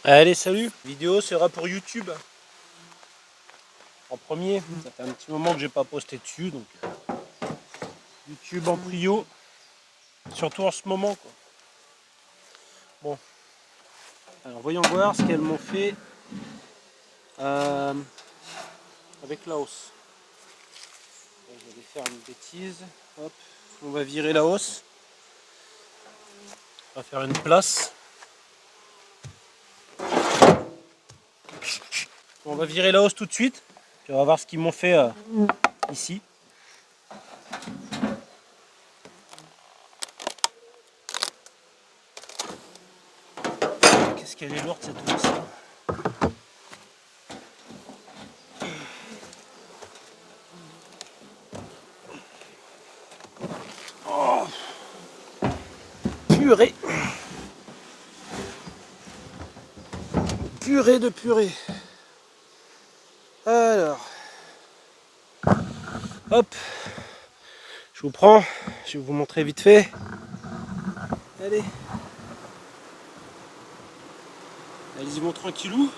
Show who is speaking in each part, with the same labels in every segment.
Speaker 1: Allez, salut! La vidéo sera pour YouTube. En premier, ça fait un petit moment que j'ai pas posté dessus, donc YouTube en prio, surtout en ce moment, quoi. Bon, alors voyons voir ce qu'elles m'ont fait avec la hausse. Je vais faire une bêtise. Hop, on va virer la hausse. On va faire une place. On va virer la hausse tout de suite. Puis on va voir ce qu'ils m'ont fait ici. Qu'est-ce qu'elle est lourde cette hausse. Oh, purée! Purée de purée. Alors, hop, je vous prends, je vais vous montrer vite fait. Allez, allez-y mon tranquillou.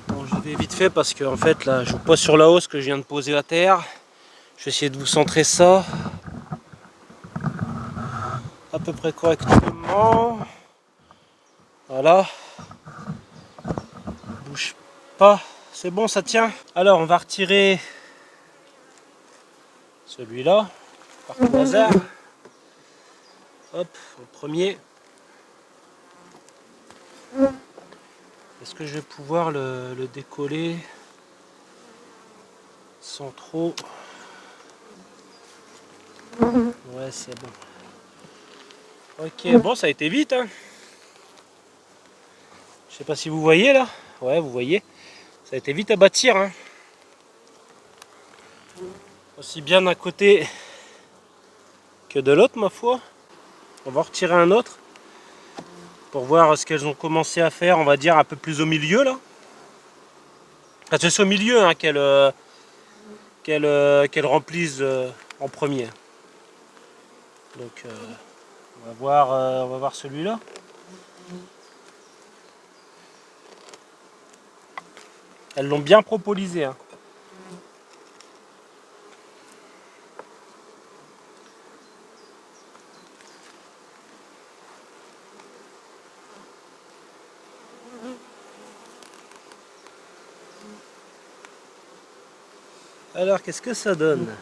Speaker 1: Bon, je vais vite fait parce que en fait là, je vous pose sur la hausse que je viens de poser à terre. Je vais essayer de vous centrer ça à peu près correctement. Voilà. Bouge pas. C'est bon, ça tient. Alors, on va retirer celui-là par tout hasard. Hop, en premier. Est-ce que je vais pouvoir le décoller sans trop... Ouais, c'est bon. Ok, bon, ça a été vite, hein. Je sais pas si vous voyez là. Ouais, vous voyez. Ça a été vite à bâtir, hein. Aussi bien d'un côté que de l'autre, ma foi. On va retirer un autre pour voir ce qu'elles ont commencé à faire, on va dire un peu plus au milieu là. Enfin, c'est au milieu hein, qu'elles remplissent en premier. Donc on va voir celui-là. Elles l'ont bien propolisé. Hein. Alors qu'est-ce que ça donne?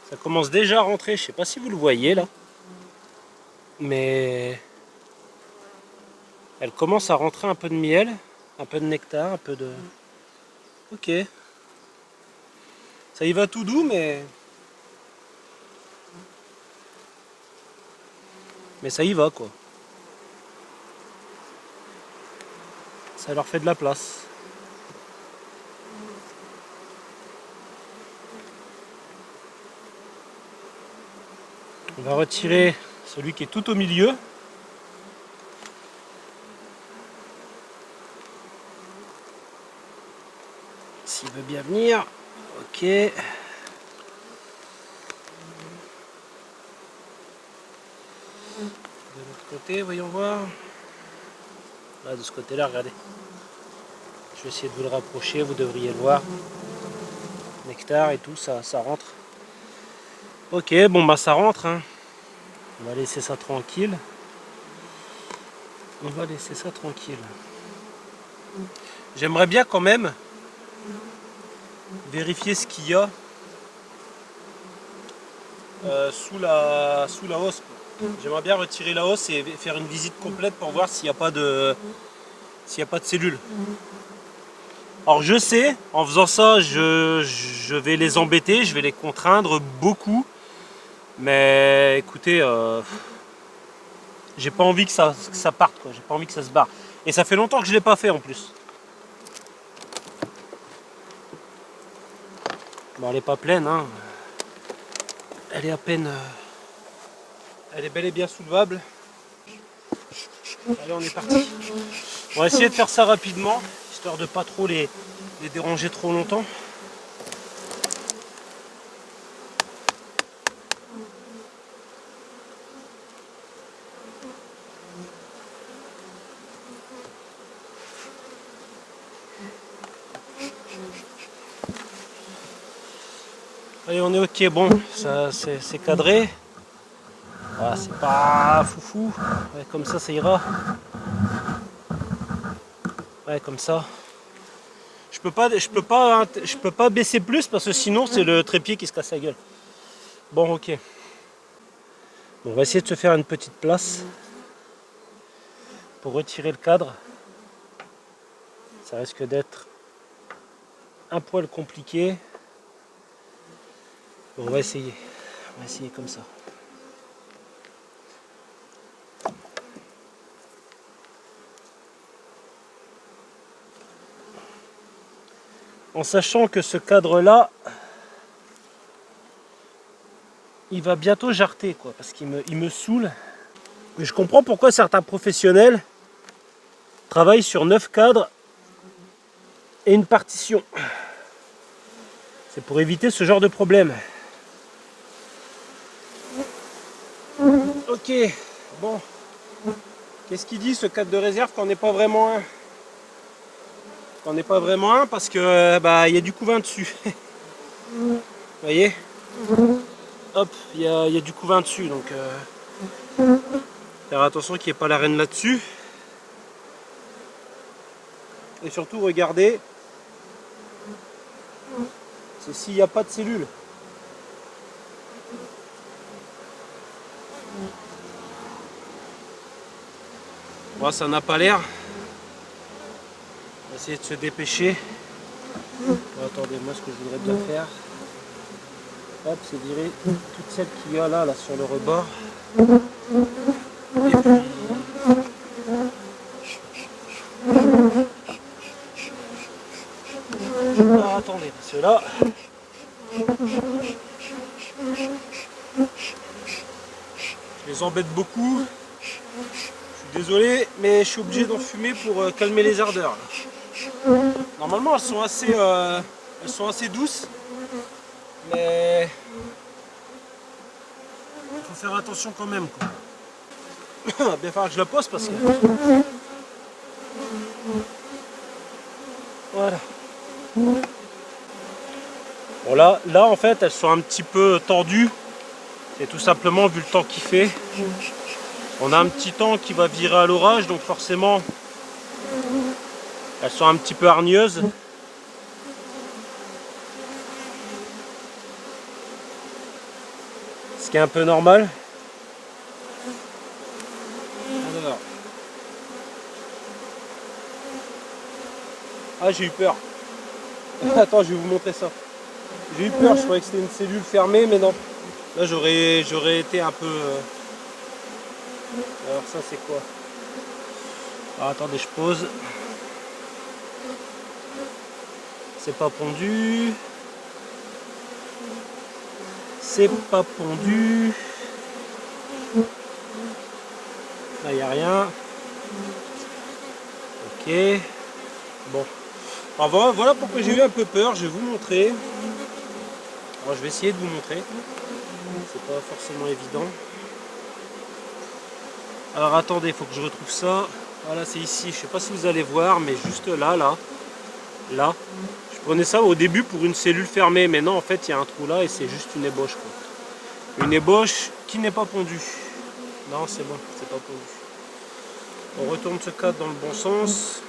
Speaker 1: Ça commence déjà à rentrer, je sais pas si vous le voyez là. Mais elle commence à rentrer un peu de miel, un peu de nectar, un peu de... Ok. Ça y va tout doux mais ça y va quoi. Ça leur fait de la place. On va retirer celui qui est tout au milieu. S'il veut bien venir. Ok. De l'autre côté, voyons voir. Là, de ce côté-là, regardez. Je vais essayer de vous le rapprocher, vous devriez le voir. Nectar et tout, ça rentre. Ok, bon bah ça rentre. Hein. On va laisser ça tranquille. On va laisser ça tranquille. J'aimerais bien quand même vérifier ce qu'il y a sous la hausse. J'aimerais bien retirer la hausse et faire une visite complète pour voir s'il n'y a pas de cellules. Alors je sais, en faisant ça, je vais les embêter, je vais les contraindre beaucoup. Mais écoutez, j'ai pas envie que ça parte, quoi. J'ai pas envie que ça se barre. Et ça fait longtemps que je l'ai pas fait en plus. Bon, elle est pas pleine, hein. Elle est à peine... elle est bel et bien soulevable. Allez, on est parti. On va essayer de faire ça rapidement, histoire de pas trop les déranger trop longtemps. Allez, on est ok, bon, ça c'est cadré. Voilà, c'est pas foufou. Ouais, comme ça ira. Ouais, comme ça. Je peux pas baisser plus parce que sinon c'est le trépied qui se casse la gueule. Bon, ok. Bon, on va essayer de se faire une petite place pour retirer le cadre. Ça risque d'être un poil compliqué. Bon, on va essayer. On va essayer comme ça. En sachant que ce cadre-là, il va bientôt jarter, quoi, parce qu'il me saoule. Mais je comprends pourquoi certains professionnels travaillent sur 9 cadres et une partition. C'est pour éviter ce genre de problème. Ok, bon. Qu'est-ce qu'il dit ce cadre de réserve qu'on n'est pas vraiment un? Qu'on n'est pas vraiment un parce que bah il y a du couvain dessus. Vous voyez? Hop, il y a du couvain dessus, donc faire attention qu'il n'y ait pas la reine là-dessus. Et surtout, regardez, c'est s'il n'y a pas de cellules. Bon, ça n'a pas l'air. On va essayer de se dépêcher. Bon, attendez, moi ce que je voudrais bien faire, hop, c'est virer toutes celles qu'il y a là sur le rebord. Et puis... Alors, attendez, parce que là... Je les embête beaucoup. Je suis désolé, mais je suis obligé d'en fumer pour calmer les ardeurs. Normalement, elles sont assez douces, mais il faut faire attention quand même, quoi. Il va bien falloir que je la pose parce que... Voilà. Bon là en fait elles sont un petit peu tordues. C'est tout simplement vu le temps qu'il fait. On a un petit temps qui va virer à l'orage, donc forcément elles sont un petit peu hargneuses. Ce qui est un peu normal. Alors. Ah, j'ai eu peur. Attends, je vais vous montrer ça. J'ai eu peur, je croyais que c'était une cellule fermée, mais non. Là, j'aurais été un peu... Alors ça, c'est quoi? Alors, attendez, je pose. C'est pas pondu. C'est pas pondu. Là, il n'y a rien. Ok. Bon. Alors, voilà pourquoi j'ai eu un peu peur. Je vais vous montrer. Alors, je vais essayer de vous montrer. C'est pas forcément évident. Alors, attendez, il faut que je retrouve ça. Voilà, c'est ici. Je sais pas si vous allez voir, mais juste là. Là. Je prenais ça au début pour une cellule fermée, mais non, en fait, il y a un trou là et c'est juste une ébauche, quoi. Une ébauche qui n'est pas pondue. Non, c'est bon, c'est pas pondu. On retourne ce cadre dans le bon sens.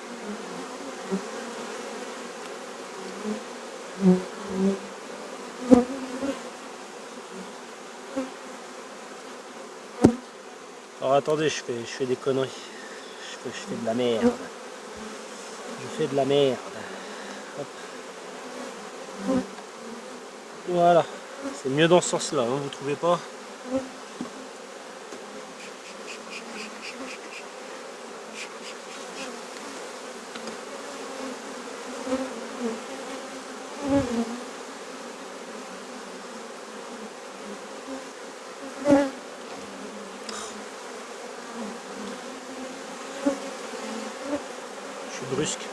Speaker 1: Alors attendez, je fais des conneries. Je fais de la merde. Je fais de la merde. Hop. Voilà. C'est mieux dans ce sens-là, hein, vous trouvez pas? Je suis brusque.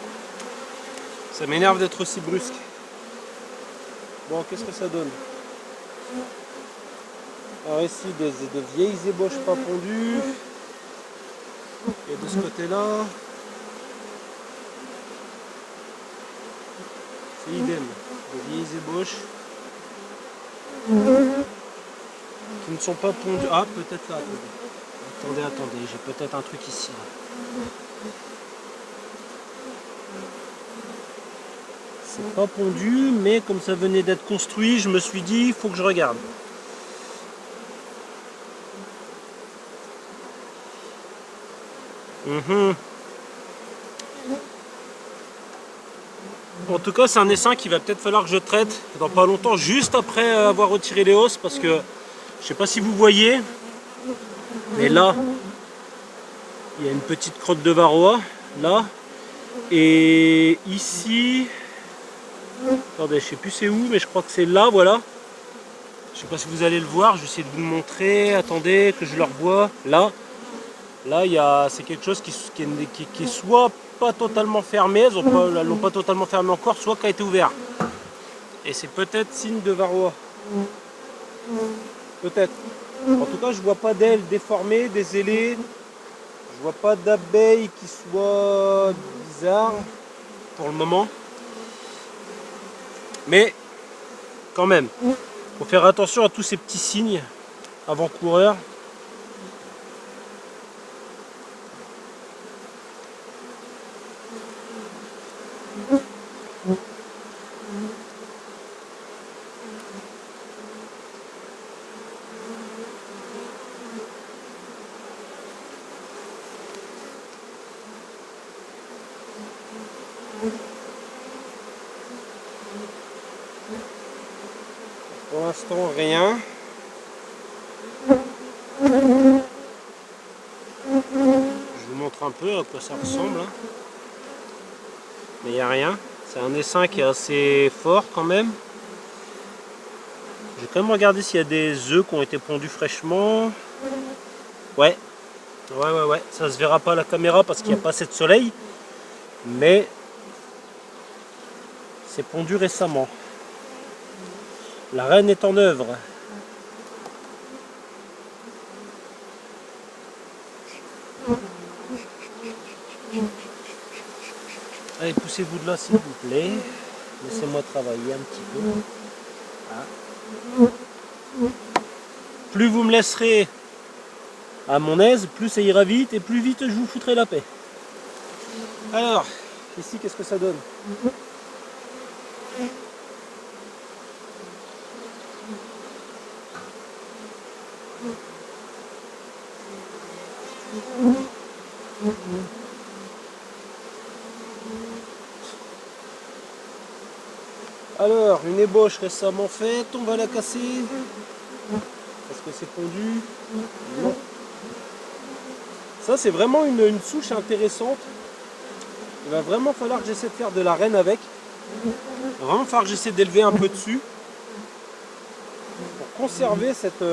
Speaker 1: Ça m'énerve d'être aussi brusque. Bon, qu'est-ce que ça donne? Alors ici, des vieilles ébauches pas pondues. Et de ce côté-là, c'est idem. Des vieilles ébauches. qui ne sont pas pondus. Ah, peut-être là. Attendez, j'ai peut-être un truc ici. C'est pas pondu, mais comme ça venait d'être construit, je me suis dit, il faut que je regarde. En tout cas, c'est un essaim qu'il va peut-être falloir que je traite dans pas longtemps, juste après avoir retiré les hausses, parce que je sais pas si vous voyez, mais là, il y a une petite crotte de varroa, là, et ici, attendez, je sais plus c'est où, mais je crois que c'est là, voilà. Je sais pas si vous allez le voir, je vais essayer de vous le montrer, attendez, que je le revoie, là. Là, c'est quelque chose qui est soit pas totalement fermé, elles l'ont pas totalement fermé encore, soit qui a été ouvert. Et c'est peut-être signe de varroa. Peut-être. En tout cas, je vois pas d'ailes déformées, des ailés. Je vois pas d'abeilles qui soient bizarres pour le moment. Mais quand même, faut faire attention à tous ces petits signes avant-coureurs. Pour l'instant, rien. Je vous montre un peu à quoi ça ressemble. Mais il n'y a rien. C'est un essaim qui est assez fort quand même. Je vais quand même regarder s'il y a des œufs qui ont été pondus fraîchement. Ouais. Ouais. Ça se verra pas à la caméra parce qu'il n'y a pas assez de soleil. Mais c'est pondu récemment. La reine est en œuvre. Allez, poussez-vous de là s'il vous plaît. Laissez-moi travailler un petit peu. Voilà. Plus vous me laisserez à mon aise, plus ça ira vite et plus vite je vous foutrai la paix. Alors, ici qu'est-ce que ça donne? Alors, une ébauche récemment faite, on va la casser. Est-ce que c'est pondu? Non. Ça, c'est vraiment une souche intéressante. Il va vraiment falloir que j'essaie de faire de la reine avec. Il va vraiment falloir que j'essaie d'élever un peu dessus. Pour conserver cette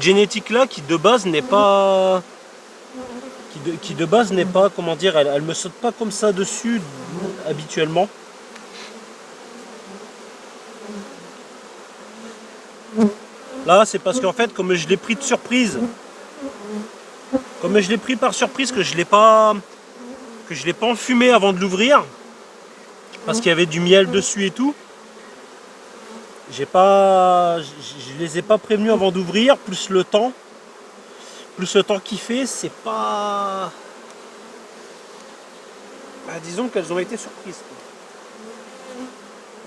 Speaker 1: génétique-là qui de base n'est pas... Qui de base n'est pas, comment dire, elle me saute pas comme ça dessus habituellement. Là, c'est parce qu'en fait, comme je l'ai pris de surprise, comme je l'ai pris par surprise, que je l'ai pas enfumé avant de l'ouvrir, parce qu'il y avait du miel dessus et tout, je les ai pas prévenus avant d'ouvrir, plus le temps qu'il fait, c'est pas... Bah, disons qu'elles ont été surprises.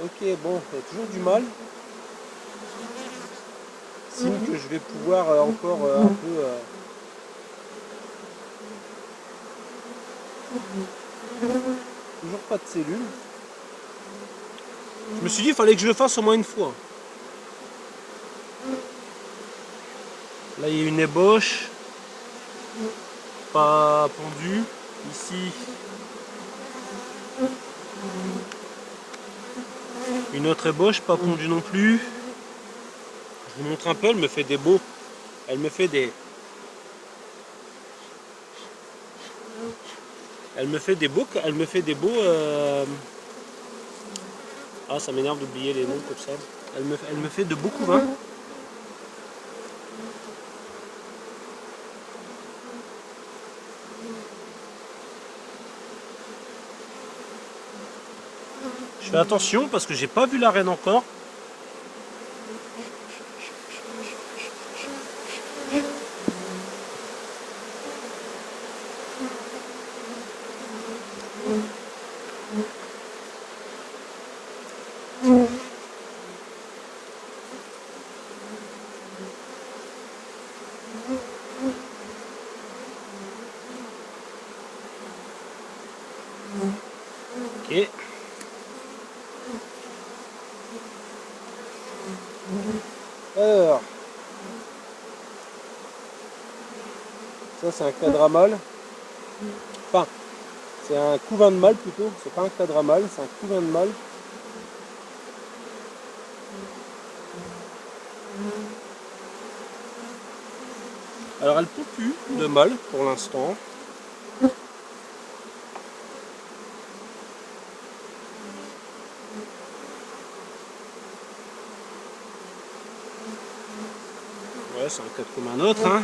Speaker 1: Ok, bon, il y a toujours du mal. Signe que je vais pouvoir encore un peu... Toujours pas de cellules. Je me suis dit qu'il fallait que je le fasse au moins une fois. Là, il y a une ébauche. Pas pondue. Ici. Une autre ébauche, pas pondue non plus. Je vous montre un peu, elle me fait des beaux. Elle me fait des beaux. Ah, ça m'énerve d'oublier les noms comme ça. Elle me fait de beaux couvains. fais attention parce que j'ai pas vu la reine encore. Ok. Alors, ça c'est un quadramâle. Enfin, c'est un couvain de mâle plutôt. C'est pas un quadramâle, c'est un couvain de mâle. Alors elle peut plus de mâle pour l'instant. Ouais, c'est un cas comme un autre. Hein.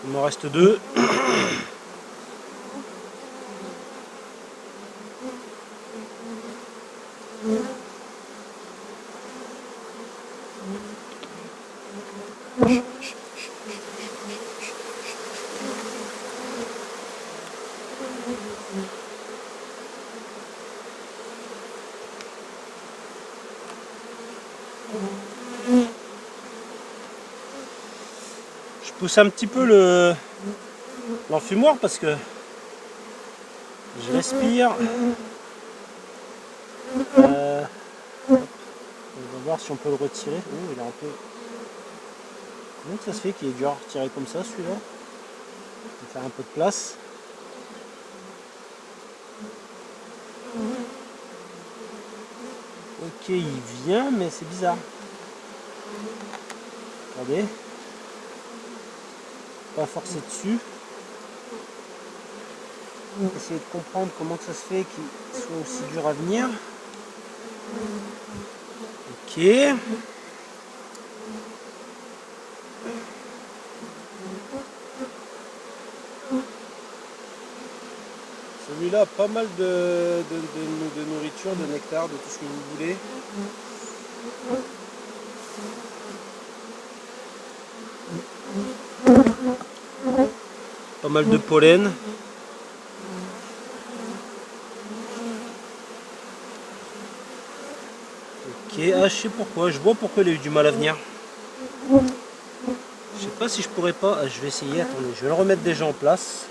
Speaker 1: Il m'en reste 2. Je pousse un petit peu l'enfumoir parce que je respire. On va voir si on peut le retirer. Oh, il est un peu... Comment ça se fait qu'il est dur à retirer comme ça celui-là? On va faire un peu de place. Ok, il vient, mais c'est bizarre. Regardez. Pas forcer dessus. Essayer de comprendre comment ça se fait qu'il soit aussi dur à venir. Ok. Celui-là a pas mal de nourriture, de nectar, de tout ce que vous voulez. Pas mal de pollen. Ok, ah, je sais pourquoi, je vois pourquoi il a eu du mal à venir. Je sais pas si je pourrais pas, je vais essayer, attendez, je vais le remettre déjà en place.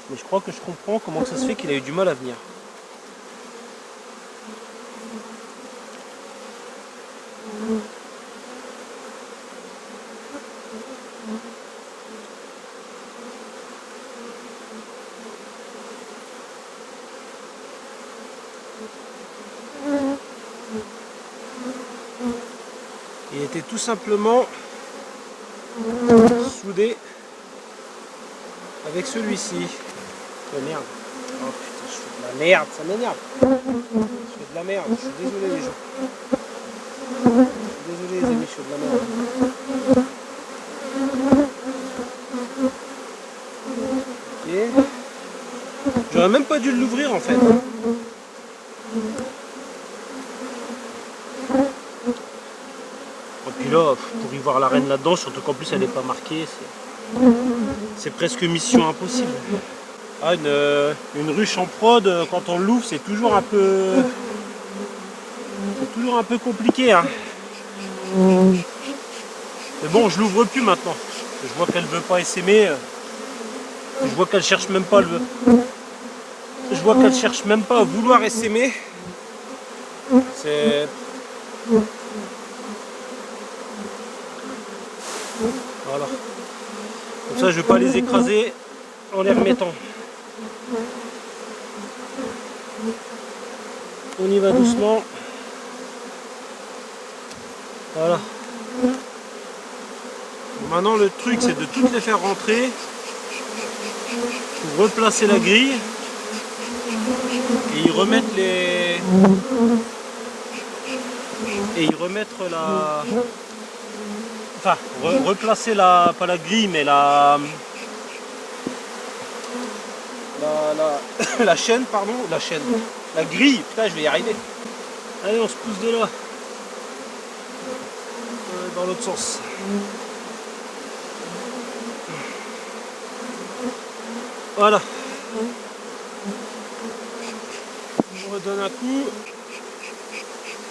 Speaker 1: Mais je crois que je comprends comment ça se fait qu'il a eu du mal à venir. Il était tout simplement soudé avec celui-ci. Oh merde. Oh putain, je fais de la merde, ça m'énerve. Je fais de la merde, je suis désolé les gens. Je suis désolé les amis, je fais de la merde. Ok. J'aurais même pas dû l'ouvrir en fait. Et puis là, pour y voir la reine là-dedans, surtout qu'en plus elle n'est pas marquée, c'est presque mission impossible. Ah, une ruche en prod, quand on l'ouvre, c'est toujours un peu compliqué. Hein. Mais bon, je l'ouvre plus maintenant. Je vois qu'elle veut pas essaimer. Je vois qu'elle cherche même pas Je vois qu'elle cherche même pas à vouloir essaimer. C'est... Voilà. Comme ça, je vais pas les écraser en les remettant. On y va doucement. Voilà. Bon, maintenant, le truc, c'est de toutes les faire rentrer pour replacer la grille et y remettre les... Et y remettre la... Enfin, replacer la... Pas la grille, mais la... la chaîne, pardon, la grille, putain, je vais y arriver. Allez, on se pousse de là. Dans l'autre sens. Voilà. On redonne un coup.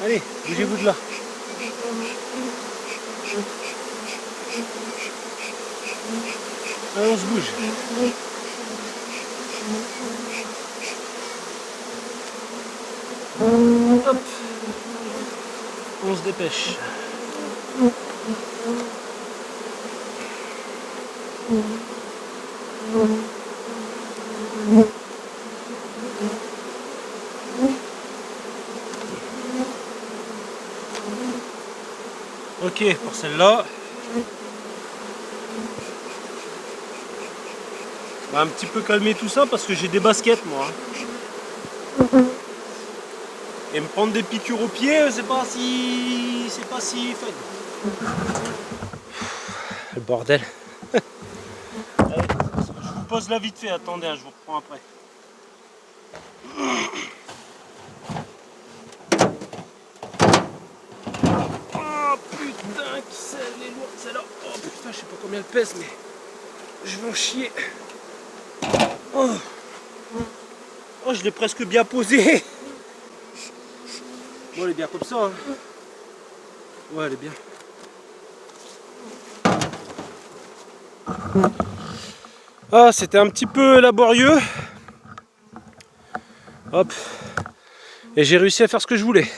Speaker 1: Allez, bougez-vous de là. Allez, on se bouge. Hop. On se dépêche. Ok, pour celle-là. On va un petit peu calmer tout ça parce que j'ai des baskets moi. Et me prendre des piqûres aux pieds, c'est pas si fun. Le bordel. Allez, je vous pose là vite fait, attendez, je vous reprends après. Oh putain, elle est lourde celle-là. Oh putain, je sais pas combien elle pèse, mais je vais en chier. Oh, oh je l'ai presque bien posée. Bon, elle est bien comme ça. Hein. Ouais, elle est bien. Ah, c'était un petit peu laborieux. Hop. Et j'ai réussi à faire ce que je voulais.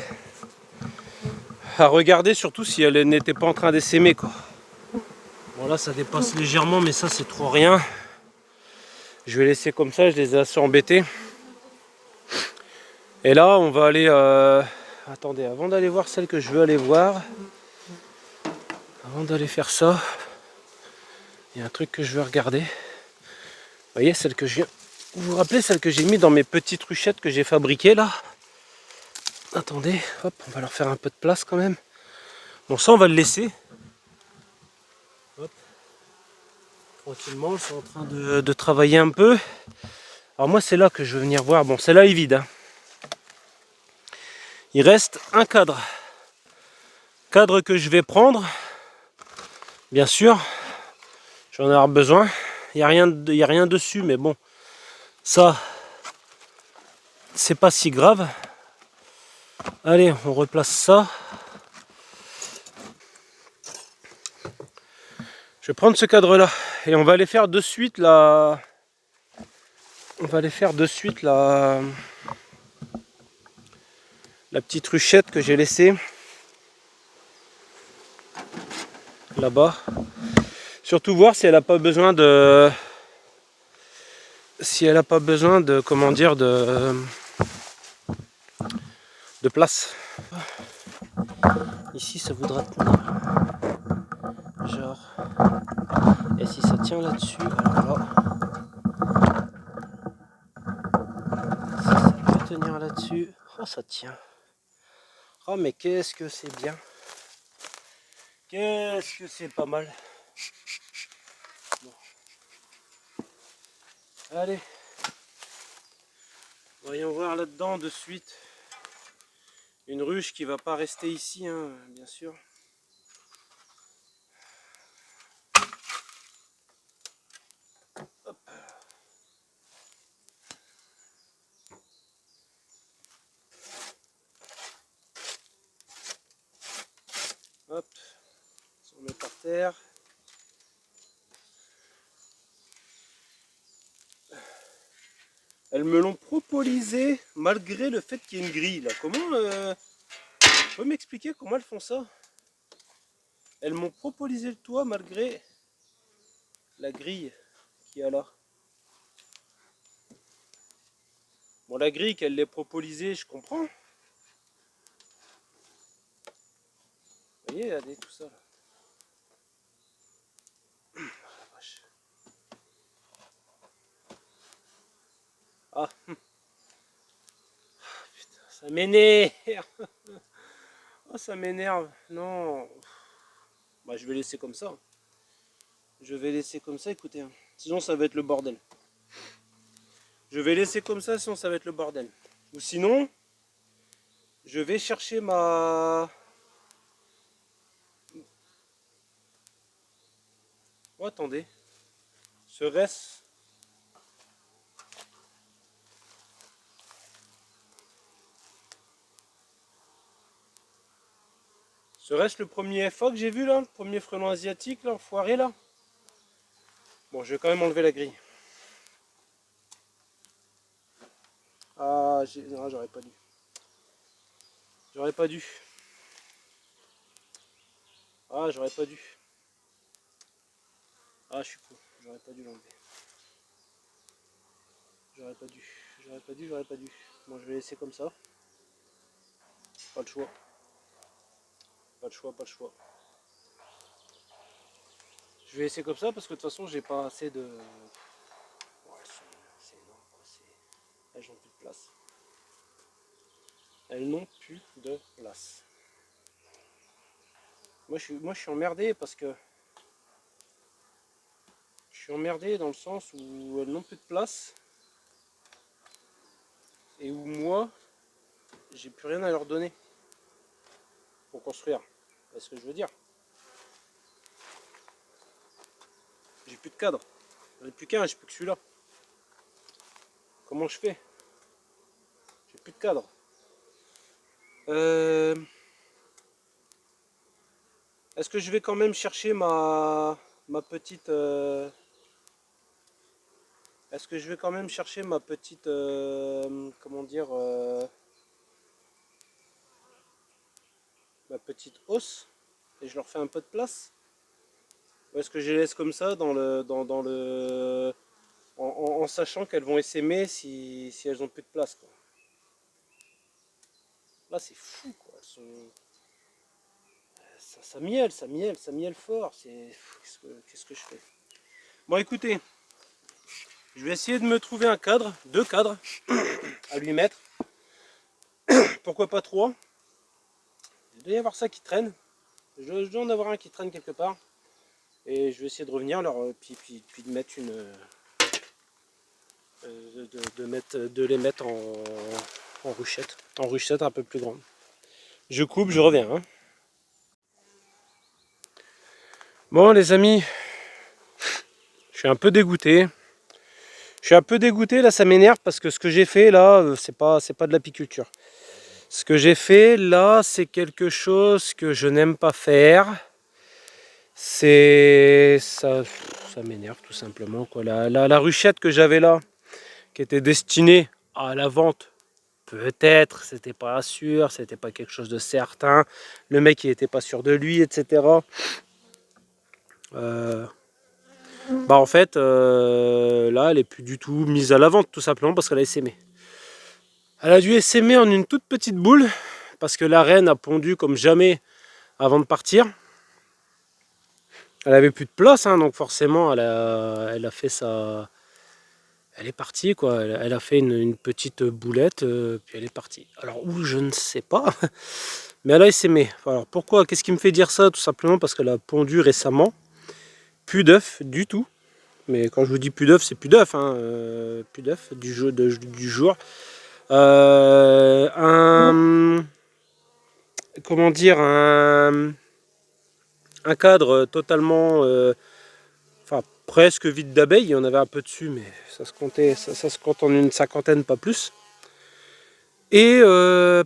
Speaker 1: À regarder surtout si elle n'était pas en train d'essaimer quoi. Bon là ça dépasse légèrement mais ça c'est trop rien. Je vais laisser comme ça, je les ai assez embêtés. Et là on va aller... Attendez, avant d'aller voir celle que je veux aller voir, avant d'aller faire ça, il y a un truc que je veux regarder. Vous voyez celle que je viens... Vous vous rappelez celle que j'ai mis dans mes petites ruchettes que j'ai fabriquées là? Attendez, hop, on va leur faire un peu de place quand même. Bon ça on va le laisser. Hop. Tranquillement, ils sont en train de travailler un peu. Alors moi c'est là que je veux venir voir. Bon celle-là est vide. Hein. Il reste un cadre. Cadre que je vais prendre. Bien sûr. J'en ai avoir besoin. Il n'y a rien dessus, mais bon. Ça, c'est pas si grave. Allez, on replace ça. Je vais prendre ce cadre-là. Et on va aller faire de suite la... On va aller faire de suite la petite ruchette que j'ai laissée. Là-bas. Surtout voir si elle n'a pas besoin de... Si elle n'a pas besoin de... Comment dire de place. Ici ça voudra tenir. Genre. Et si ça tient là-dessus, alors là. Si ça peut tenir là-dessus. Oh ça tient. Oh mais qu'est-ce que c'est bien. Qu'est-ce que c'est pas mal. Bon. Allez. Voyons voir là-dedans de suite. Une ruche qui va pas rester ici, hein, bien sûr. Hop. Hop. On met par terre. Elles me l'ont propolisé malgré le fait qu'il y ait une grille là. Comment tu peux m'expliquer comment elles font ça? Elles m'ont propolisé le toit malgré la grille qu'il y a là. Bon, la grille qu'elle l'ait propolisée, je comprends. Vous voyez, regardez tout ça là. Ah, putain, ça m'énerve. Oh, ça m'énerve. Non. Bah, je vais laisser comme ça. Je vais laisser comme ça, écoutez. Sinon, ça va être le bordel. Je vais laisser comme ça, sinon ça va être le bordel. Ou sinon, je vais chercher ma... Oh, attendez. Serait-ce... Serait-ce le premier FA que j'ai vu là? Le premier frelon asiatique là, foiré là? Bon, je vais quand même enlever la grille. Ah, non, j'aurais pas dû. J'aurais pas dû. Ah, j'aurais pas dû. Ah, je suis con. J'aurais pas dû l'enlever. J'aurais pas dû. J'aurais pas dû, j'aurais pas dû. Bon, je vais laisser comme ça. Pas le choix. Pas le choix, pas le choix. Je vais laisser comme ça parce que de toute façon, j'ai pas assez de... Ouais, c'est énorme, quoi. Elles n'ont plus de place. Elles n'ont plus de place. Moi, je suis emmerdé parce que... Je suis emmerdé dans le sens où elles n'ont plus de place. Et où moi, j'ai plus rien à leur donner pour construire. C'est ce que je veux dire. J'ai plus de cadre. J'en ai plus qu'un, j'ai plus que celui-là. Comment je fais? J'ai plus de cadre. Est-ce que je vais quand même chercher ma petite... Est-ce que je vais quand même chercher ma petite... comment dire... ma petite hausse et je leur fais un peu de place? Ou est-ce que je les laisse comme ça dans le en sachant qu'elles vont essaimer si elles ont plus de place, quoi. Là c'est fou, quoi. Elles sont... ça mielle fort. Qu'est-ce que je fais? Bon, écoutez, je vais essayer de me trouver un cadre, 2 cadres à lui mettre. Pourquoi pas 3? Il doit y avoir ça qui traîne. Je dois en avoir un qui traîne quelque part. Et je vais essayer de revenir puis de mettre une... de les mettre en ruchette. En ruchette un peu plus grande. Je coupe, je reviens. Hein. Bon les amis, je suis un peu dégoûté. Je suis un peu dégoûté, là ça m'énerve parce que ce que j'ai fait là, c'est pas de l'apiculture. Ce que j'ai fait là, c'est quelque chose que je n'aime pas faire. C'est... ça m'énerve tout simplement, quoi. La ruchette que j'avais là, qui était destinée à la vente, peut-être, c'était pas sûr, c'était pas quelque chose de certain. Le mec il était pas sûr de lui, etc. Bah en fait, là elle est plus du tout mise à la vente, tout simplement parce qu'elle a essaimé. Elle a dû essaimer en une toute petite boule, parce que la reine a pondu comme jamais avant de partir. Elle avait plus de place, hein, donc forcément elle a fait sa... Elle est partie, quoi. Elle a fait une petite boulette, puis elle est partie. Alors où, je ne sais pas, mais elle a essaimé. Alors pourquoi? Qu'est-ce qui me fait dire ça? Tout simplement parce qu'elle a pondu récemment. Plus d'œufs du tout. Mais quand je vous dis plus d'œufs, c'est plus d'œufs, hein, plus d'œufs du jour. Comment dire, un cadre totalement, enfin presque vide d'abeilles. Il y en avait un peu dessus, mais ça se compte en une cinquantaine, pas plus. Et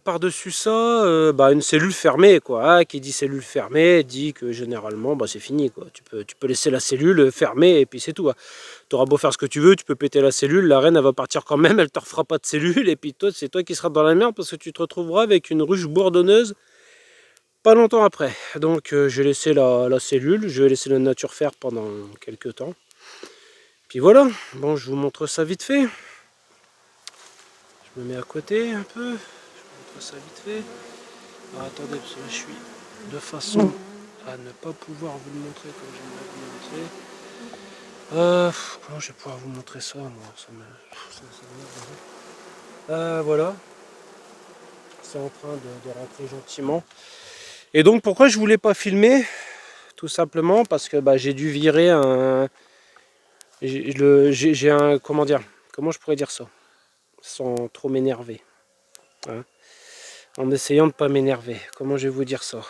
Speaker 1: par-dessus ça, une cellule fermée, quoi. Ah, qui dit cellule fermée dit que généralement c'est fini, quoi. Tu peux laisser la cellule fermée et puis c'est tout. Hein. Tu auras beau faire ce que tu veux, tu peux péter la cellule, la reine elle va partir quand même, elle te refera pas de cellule et puis toi c'est toi qui seras dans la merde parce que tu te retrouveras avec une ruche bourdonneuse pas longtemps après. Donc je vais laisser la cellule, je vais laisser la nature faire pendant quelques temps. Puis voilà, bon je vous montre ça vite fait. Je me mets à côté un peu, je vous montre ça vite fait. Alors, attendez, parce que là je suis de façon à ne pas pouvoir vous le montrer comme j'aimerais vous le montrer. Comment je vais pouvoir vous montrer ça, moi? Voilà, c'est en train de rentrer gentiment. Et donc pourquoi je voulais pas filmer? Tout simplement parce que j'ai dû virer un... J'ai un... comment dire? comment je pourrais dire ça sans trop m'énerver, hein, en essayant de ne pas m'énerver. Comment je vais vous dire ça?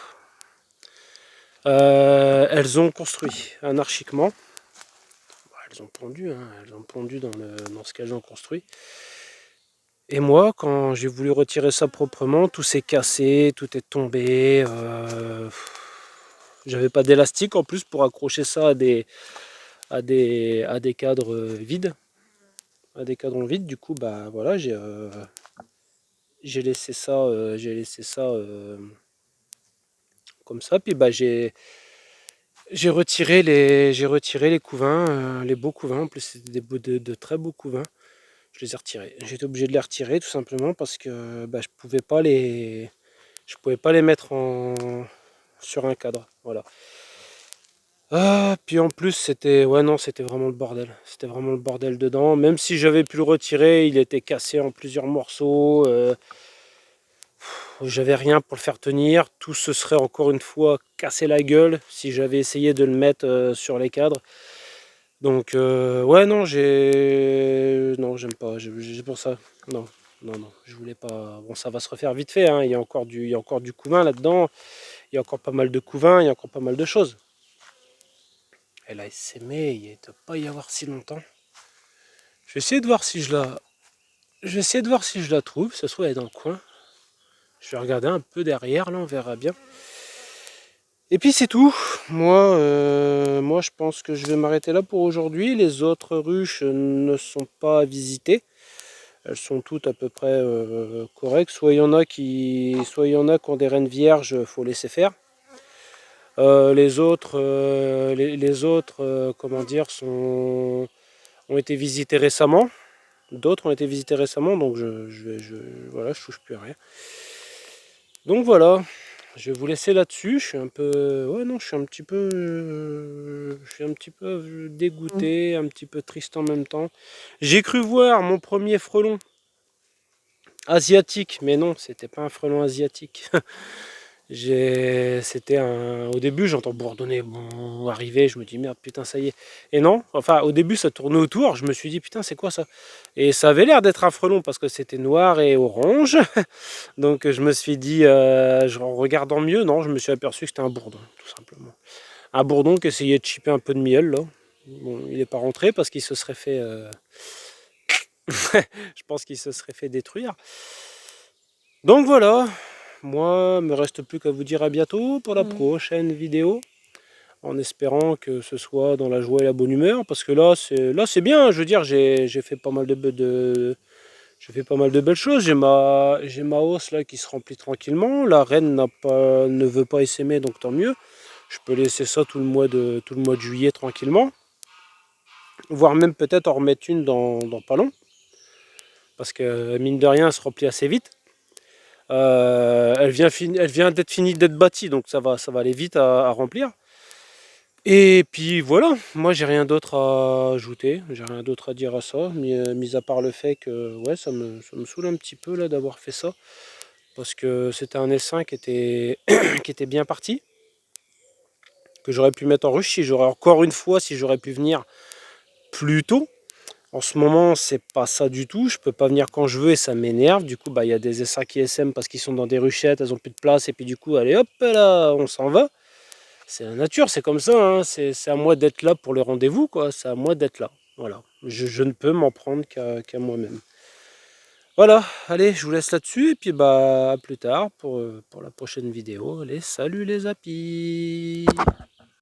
Speaker 1: Elles ont construit anarchiquement. Elles ont pondu, hein, elles ont pondu dans ce qu'elles ont construit. Et moi, quand j'ai voulu retirer ça proprement, tout s'est cassé, tout est tombé. J'avais pas d'élastique en plus pour accrocher ça à des cadres vides. À des cadres vides, du coup, bah voilà, j'ai laissé ça, comme ça. Puis bah j'ai retiré les couvains, les beaux couvains. En plus, c'était de très beaux couvains. Je les ai retirés. J'étais obligé de les retirer tout simplement parce que bah, je pouvais pas les mettre sur un cadre. Voilà. Ah, puis en plus c'était ouais non c'était vraiment le bordel. C'était vraiment le bordel dedans. Même si j'avais pu le retirer, il était cassé en plusieurs morceaux. J'avais rien pour le faire tenir. Tout se serait encore une fois cassé la gueule si j'avais essayé de le mettre sur les cadres. Donc ouais non non j'aime pas. C'est pour ça. Non. Non, je voulais pas. Bon, ça va se refaire vite fait, hein. Il y a encore du couvain là-dedans. Il y a encore pas mal de couvains, il y a encore pas mal de choses. Elle a essaimé, il ne doit pas y avoir si longtemps. Je vais essayer de voir si je la trouve. Ça se trouve elle est dans le coin. Je vais regarder un peu derrière, là, on verra bien. Et puis c'est tout. Moi, je pense que je vais m'arrêter là pour aujourd'hui. Les autres ruches ne sont pas visitées. Elles sont toutes à peu près correctes. Soit il y en a qui ont des reines vierges, faut laisser faire. Les autres, comment dire, ont été visités récemment. D'autres ont été visités récemment, donc voilà, je touche plus à rien. Donc voilà, je vais vous laisser là-dessus. Je suis un peu, ouais non, je suis un petit peu dégoûté, un petit peu triste en même temps. J'ai cru voir mon premier frelon asiatique, mais non, c'était pas un frelon asiatique. Au début, j'entends bourdonner, bon, arriver, je me dis merde, putain, ça y est. Et non, enfin, au début, ça tournait autour, je me suis dit putain, c'est quoi ça? Et ça avait l'air d'être un frelon parce que c'était noir et orange. Donc, je me suis dit, en regardant mieux, non, je me suis aperçu que c'était un bourdon, tout simplement. Un bourdon qui essayait de chipper un peu de miel, là. Bon, il n'est pas rentré parce qu'il se serait fait. Je pense qu'il se serait fait détruire. Donc voilà. Moi, il ne me reste plus qu'à vous dire à bientôt pour la prochaine vidéo, en espérant que ce soit dans la joie et la bonne humeur, parce que là c'est bien, je veux dire, j'ai fait pas mal j'ai fait pas mal de belles choses. J'ai ma hausse là qui se remplit tranquillement. La reine ne veut pas essaimer, donc tant mieux. Je peux laisser ça tout le mois de juillet tranquillement, voire même peut-être en remettre une dans pas long, parce que mine de rien, elle se remplit assez vite. Elle vient d'être bâtie, donc ça va aller vite à remplir. Et puis voilà, moi j'ai rien d'autre à ajouter, j'ai rien d'autre à dire à ça, mis à part le fait que ouais, ça me saoule un petit peu là d'avoir fait ça, parce que c'était un essaim qui était, qui était bien parti, que j'aurais pu mettre en ruche si j'aurais pu venir plus tôt. En ce moment, c'est pas ça du tout. Je peux pas venir quand je veux et ça m'énerve. Du coup, bah, il y a des essaims qui SM parce qu'ils sont dans des ruchettes, elles ont plus de place. Et puis du coup, allez hop là, on s'en va. C'est la nature, c'est comme ça. Hein. C'est à moi d'être là pour le rendez-vous, quoi. C'est à moi d'être là. Voilà. Je ne peux m'en prendre qu'à moi-même. Voilà. Allez, je vous laisse là-dessus. Et puis bah à plus tard pour la prochaine vidéo. Allez, salut les apis.